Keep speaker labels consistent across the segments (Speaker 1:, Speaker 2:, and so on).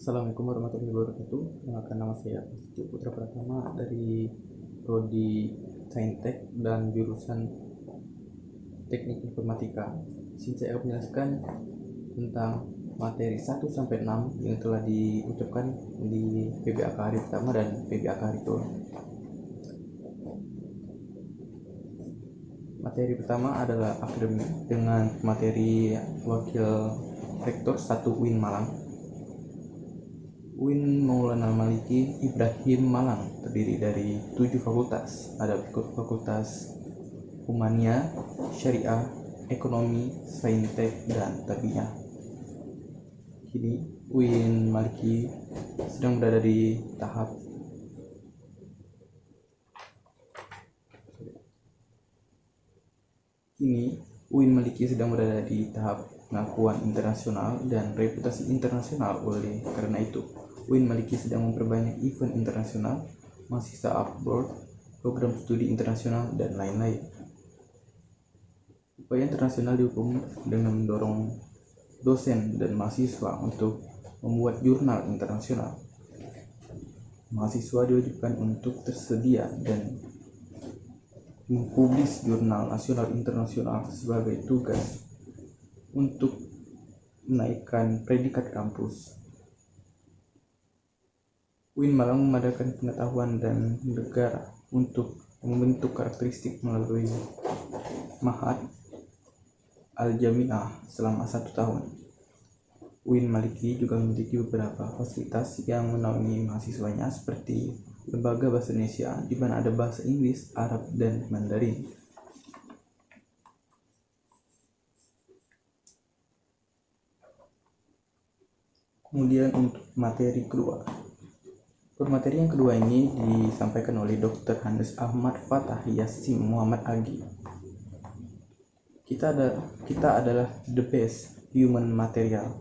Speaker 1: Assalamualaikum warahmatullahi wabarakatuh. Perkenalkan, nama saya Prasetyo Putra Pratama dari Prodi Saintek dan jurusan Teknik Informatika. Sini saya akan menjelaskan tentang materi 1 sampai 6 yang telah diucapkan di PBAK hari pertama dan PBAK hari kedua. Materi pertama adalah akademik dengan materi Wakil Rektor 1 UIN Malang. UIN Maulana Maliki Ibrahim Malang terdiri dari 7 fakultas. Ada fakultas Humania, Syariah, Ekonomi, Saintek, dan Tarbiyah. Kini UIN Maliki sedang berada di tahap pengakuan internasional dan reputasi internasional. Oleh karena itu, UIN Maliki sedang memperbanyak event internasional, mahasiswa abroad, program studi internasional, dan lain-lain. Upaya internasional dihukum dengan mendorong dosen dan mahasiswa untuk membuat jurnal internasional. Mahasiswa diwajibkan untuk tersedia dan mempublis jurnal nasional internasional sebagai tugas untuk menaikkan predikat kampus. UIN Malang mengadakan pengetahuan dan negara untuk membentuk karakteristik melalui Ma'had Al-Jami'ah selama 1 tahun. UIN Maliki juga memiliki beberapa fasilitas yang menaungi mahasiswanya seperti Lembaga Bahasa Indonesia, di mana ada bahasa Inggris, Arab, dan Mandarin. Kemudian untuk materi kedua. Materi yang kedua ini disampaikan oleh Dr. Handes Ahmad Fatah Yassim Muhammad Agi. Kita adalah the best human material.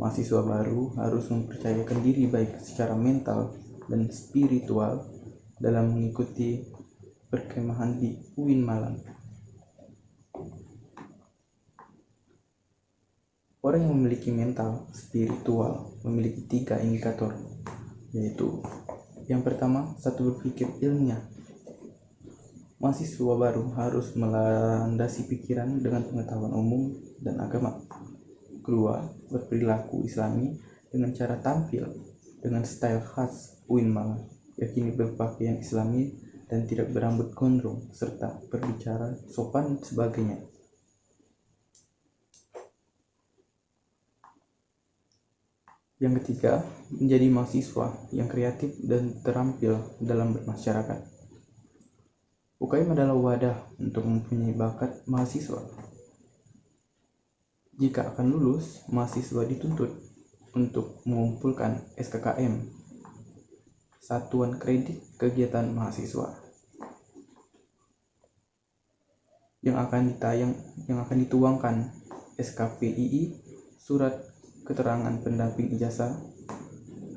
Speaker 1: Mahasiswa baru harus mempercayakan diri baik secara mental dan spiritual dalam mengikuti perkemahan di UIN Malang. Orang yang memiliki mental spiritual memiliki 3 indikator, yaitu yang pertama, 1, berpikir ilmiah. Mahasiswa baru harus melandasi pikiran dengan pengetahuan umum dan agama. Kedua, berperilaku islami dengan cara tampil dengan style khas UIN Malang, yakni berpakaian islami dan tidak berambut gondrong, serta berbicara sopan sebagainya. Yang ketiga, menjadi mahasiswa yang kreatif dan terampil dalam bermasyarakat. UKM adalah wadah untuk mempunyai bakat mahasiswa. Jika akan lulus, mahasiswa dituntut untuk mengumpulkan SKKM, Satuan Kredit Kegiatan Mahasiswa, yang akan dituangkan SKPII, Surat Keterangan Pendamping Ijazah.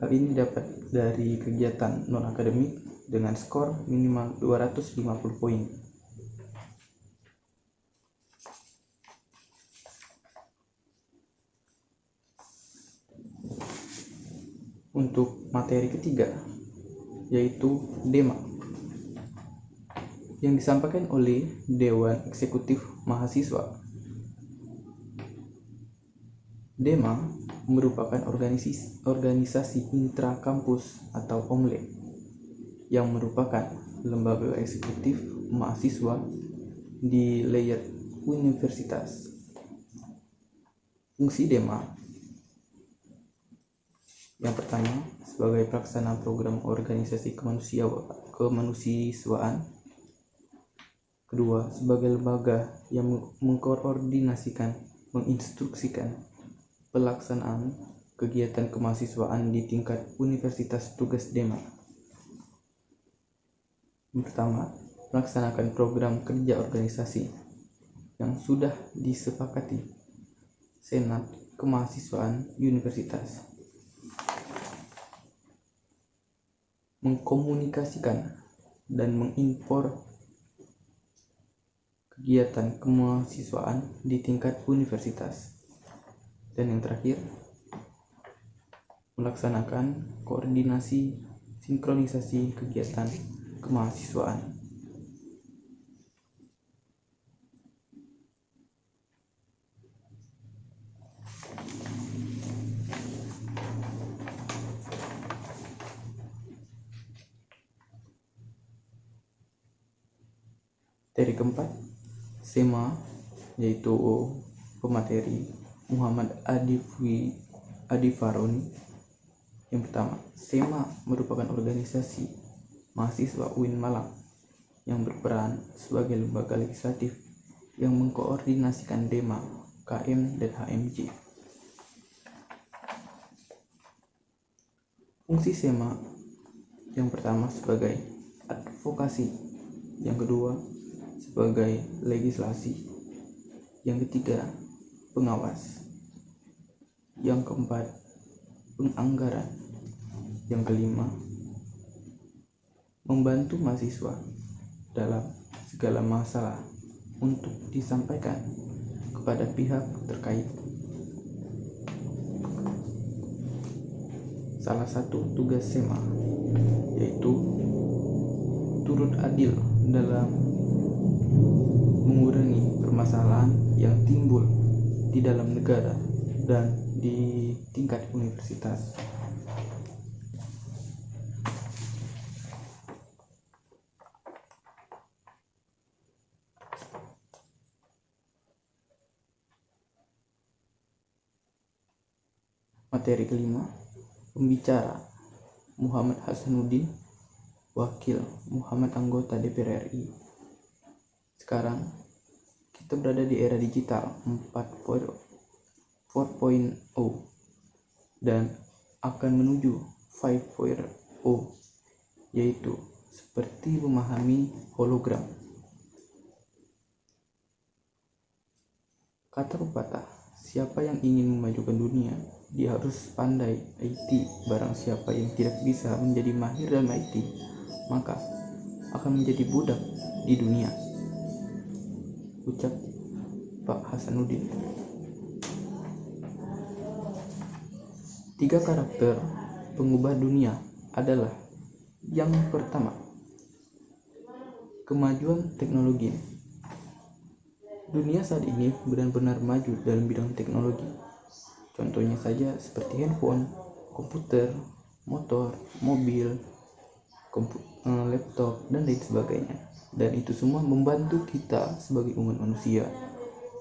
Speaker 1: Hal ini dapat dari kegiatan non-akademik dengan skor minimal 250 poin. Untuk materi ketiga, yaitu DEMA, yang disampaikan oleh Dewan Eksekutif Mahasiswa. DEMA merupakan organisasi intrakampus atau OMLE yang merupakan lembaga eksekutif mahasiswa di layer universitas. Fungsi DEMA yang pertama, sebagai pelaksana program organisasi kemanusiaan. Kedua, sebagai lembaga yang mengkoordinasikan, menginstruksikan pelaksanaan kegiatan kemahasiswaan di tingkat universitas. Tugas DEMA yang pertama, melaksanakan program kerja organisasi yang sudah disepakati Senat Kemahasiswaan Universitas, mengkomunikasikan dan mengimpor kegiatan kemahasiswaan di tingkat universitas. Dan yang terakhir, melaksanakan koordinasi sinkronisasi kegiatan kemahasiswaan. Materi keempat, SEMA, yaitu pemateri Muhammad Adi Faroni. Yang pertama, SEMA merupakan organisasi mahasiswa UIN Malang yang berperan sebagai lembaga legislatif yang mengkoordinasikan DEMA, KM, dan HMJ. Fungsi SEMA yang pertama sebagai advokasi, yang kedua sebagai legislasi, yang ketiga pengawas, yang keempat penganggaran, yang kelima membantu mahasiswa dalam segala masalah untuk disampaikan kepada pihak terkait. Salah satu tugas SEMA yaitu turut adil dalam mengurangi permasalahan yang timbul di dalam negara dan di tingkat universitas. Materi kelima, pembicara Muhammad Hasanuddin, wakil Muhammad anggota DPR RI. Sekarang kita berada di era digital 4.0 dan akan menuju 5.0, yaitu seperti memahami hologram. Kata pepatah, siapa yang ingin memajukan dunia, dia harus pandai IT. Barang siapa yang tidak bisa menjadi mahir dalam IT, maka akan menjadi budak di dunia. Ucap Pak Hasanuddin. 3 karakter pengubah dunia adalah: yang pertama, kemajuan teknologi. Dunia saat ini benar-benar maju dalam bidang teknologi. Contohnya saja seperti handphone, komputer, motor, mobil, laptop, dan lain sebagainya. Dan itu semua membantu kita sebagai umat manusia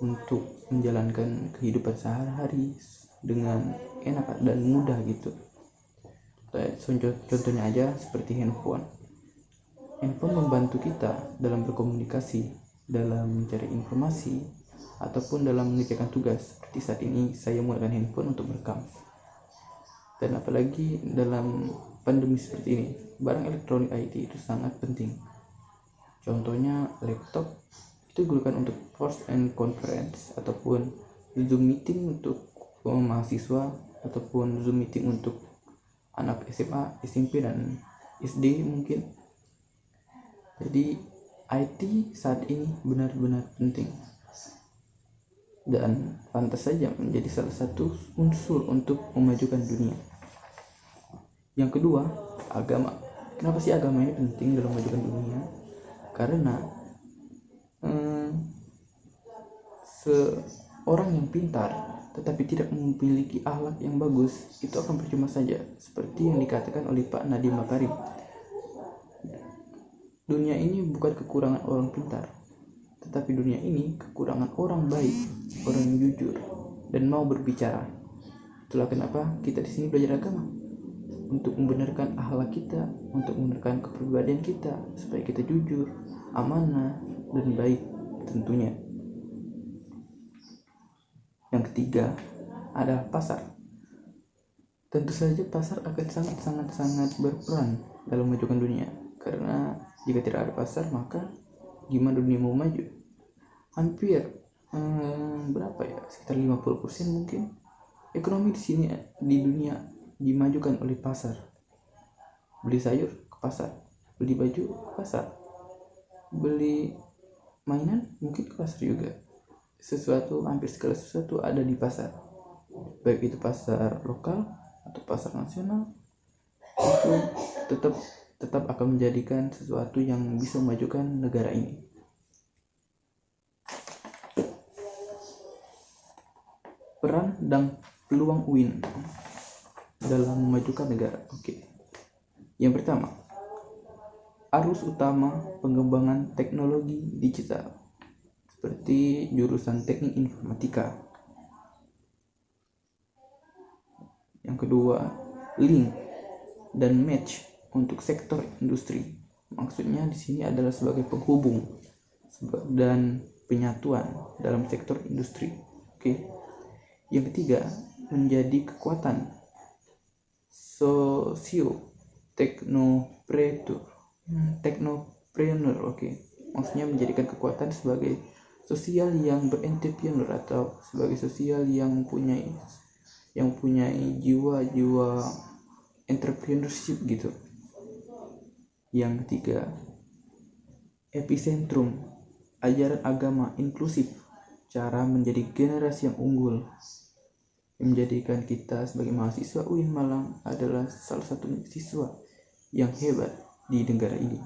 Speaker 1: untuk menjalankan kehidupan sehari-hari dengan enak dan mudah gitu. Contohnya aja seperti handphone. Handphone membantu kita dalam berkomunikasi, dalam mencari informasi, ataupun dalam mengerjakan tugas. Seperti saat ini saya menggunakan handphone untuk merekam. Dan apalagi dalam pandemi seperti ini, barang elektronik IT itu sangat penting. Contohnya laptop itu digunakan untuk post and conference, ataupun Zoom meeting untuk mahasiswa, ataupun Zoom meeting untuk anak SMA, SMP, dan SD mungkin. Jadi IT saat ini benar-benar penting dan pantas saja menjadi salah satu unsur untuk memajukan dunia. Yang kedua, agama. Kenapa sih agama ini penting dalam memajukan dunia? Karena seorang yang pintar tetapi tidak memiliki akhlak yang bagus, itu akan percuma saja, seperti yang dikatakan oleh Pak Nadiem Makarim. Dunia ini bukan kekurangan orang pintar, tetapi dunia ini kekurangan orang baik, orang yang jujur dan mau berbicara. Itulah kenapa kita di sini belajar agama, untuk membenarkan akhlak kita, untuk membenarkan kepribadian kita, supaya kita jujur, amanah, dan baik tentunya. Yang ketiga adalah pasar. Tentu saja pasar akan sangat berperan dalam memajukan dunia, karena jika tidak ada pasar, maka gimana dunia mau maju? Hampir sekitar 50% mungkin ekonomi di sini di dunia dimajukan oleh pasar. Beli sayur ke pasar, beli baju ke pasar, beli mainan mungkin ke pasar juga. Hampir segala sesuatu ada di pasar, baik itu pasar lokal atau pasar nasional, itu tetap akan menjadikan sesuatu yang bisa memajukan negara ini. Peran dan peluang UIN dalam memajukan negara. Yang pertama, arus utama pengembangan teknologi digital seperti jurusan teknik informatika. Yang kedua, link dan match untuk sektor industri. Maksudnya di sini adalah sebagai penghubung dan penyatuan dalam sektor industri. Yang ketiga, menjadi kekuatan teknopreneur. Maksudnya menjadikan kekuatan sebagai sosial yang berentrepreneur atau sebagai sosial yang mempunyai jiwa entrepreneurship gitu. Yang ketiga, epicentrum ajaran agama inklusif, cara menjadi generasi yang unggul, yang menjadikan kita sebagai mahasiswa UIN Malang adalah salah satu siswa yang hebat di negara ini.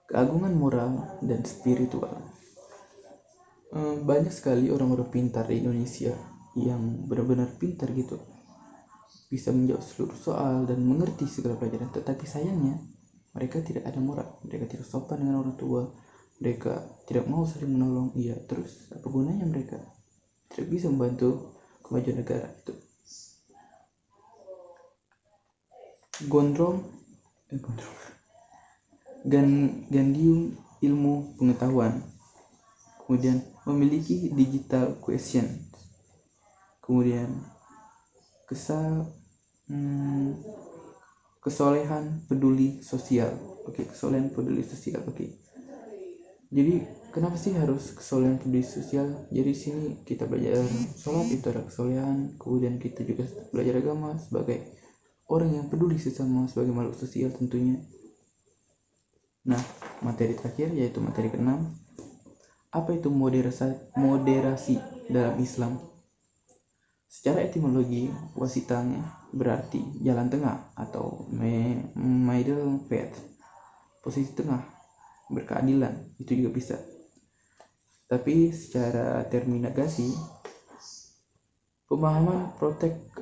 Speaker 1: Keagungan moral dan spiritual. Banyak sekali orang-orang pintar di Indonesia yang benar-benar pintar gitu, bisa menjawab seluruh soal dan mengerti segala pelajaran, tetapi sayangnya mereka tidak ada moral, mereka tidak sopan dengan orang tua, mereka tidak mau saling menolong. Terus apa gunanya mereka? Tidak bisa membantu kemajuan negara itu. Gandium ilmu pengetahuan, kemudian memiliki digital quotient, kemudian kesolehan peduli sosial. Jadi kenapa sih harus kesolehan peduli sosial? Jadi sini kita belajar sholat itu adalah kesolehan, kemudian kita juga belajar agama sebagai orang yang peduli sesama, sebagai makhluk sosial tentunya. Nah, materi terakhir yaitu materi ke-6. Apa itu moderasi dalam Islam? Secara etimologi, wasitanya berarti jalan tengah atau middle path, posisi tengah, berkeadilan, itu juga bisa. Tapi secara terminologi, pemahaman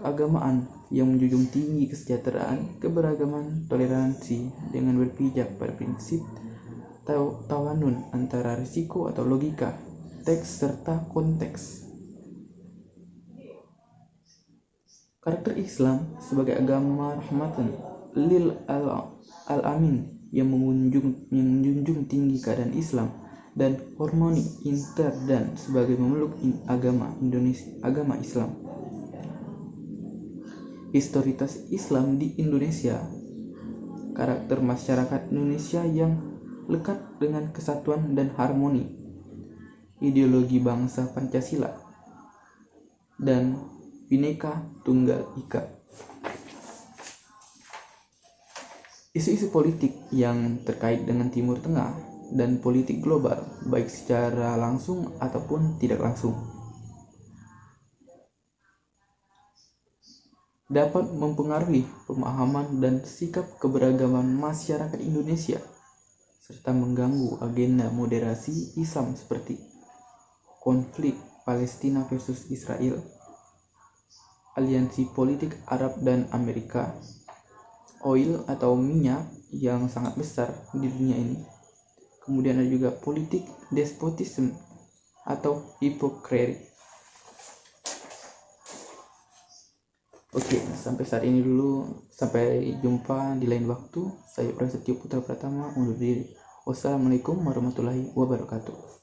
Speaker 1: agamaan yang menjunjung tinggi kesejahteraan, keberagaman, toleransi dengan berpijak pada prinsip tawanun antara risiko atau logika, teks serta konteks. Karakter Islam sebagai agama rahmatan lil alamin yang menjunjung tinggi keadaan Islam dan harmoni inter dan sebagai memeluk agama Islam. Historitas Islam di Indonesia. Karakter masyarakat Indonesia yang lekat dengan kesatuan dan harmoni. Ideologi bangsa Pancasila dan Bhinneka Tunggal Ika. Isu-isu politik yang terkait dengan Timur Tengah dan politik global, baik secara langsung ataupun tidak langsung, dapat mempengaruhi pemahaman dan sikap keberagaman masyarakat Indonesia, serta mengganggu agenda moderasi Islam seperti konflik Palestina versus Israel, aliansi politik Arab dan Amerika, oil atau minyak yang sangat besar di dunia ini. Kemudian ada juga politik despotisme atau hipokrit. Sampai saat ini dulu. Sampai jumpa di lain waktu. Saya Prasetyo Putra Pratama undur diri. Wassalamualaikum warahmatullahi wabarakatuh.